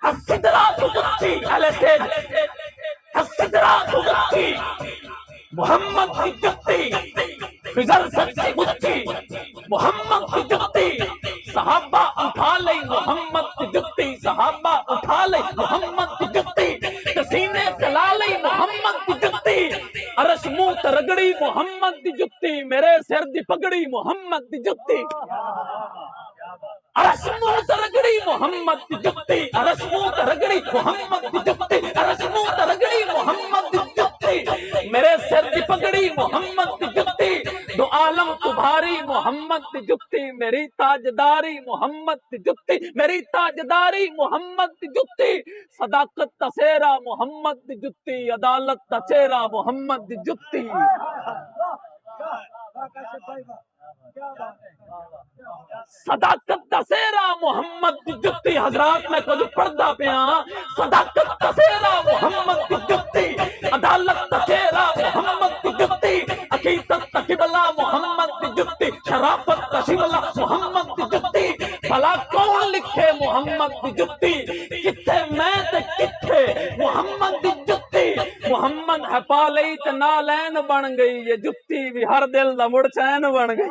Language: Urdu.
السدرات جتی اہل سٹیج السدرات جتی محمد کی جتی فضل سچی مچی محمد کی جتی صحابہ اٹھا لئی محمد کی جتی صحابہ اٹھا لئی محمد کی جتی سینے سے لا لئی محمد کی جتی عرش منہ تے رگڑی محمد کی جتی میرے سر دی پگڑی محمد کی جتی عرش منہ تے رگڑی محمد کی جتی عرش منہ تے رگڑی محمد کی جتی عرش منہ تے رگڑی محمد کی جتی میرے سر دی پگڑی محمد کی جتی دو عالم تمہاری محمد کی جتی میری تاجداری محمد کی جتی میری تاجداری محمد کی جتی صداقت کا سیرا محمد کی جتی عدالت کا چہرہ محمد کی جتی صداقت کا سیرا محمد کی جتی حضرات میں کچھ پردہ پہ صداقت کا سیرا محمد کی جتی عدالت کا چہرہ محمد کی جتی عقیدت کا قبلہ محمد کی جتی شرافت کا شبلہ محمد کی جتی بھلا کون لکھے محمد کی جتی کتھے میں تے کتھے محمد کی جتی محمد ہے پالئی تے نالین بن گئی یہ جتی بھی ہر دل دا مڑ چین بن گئی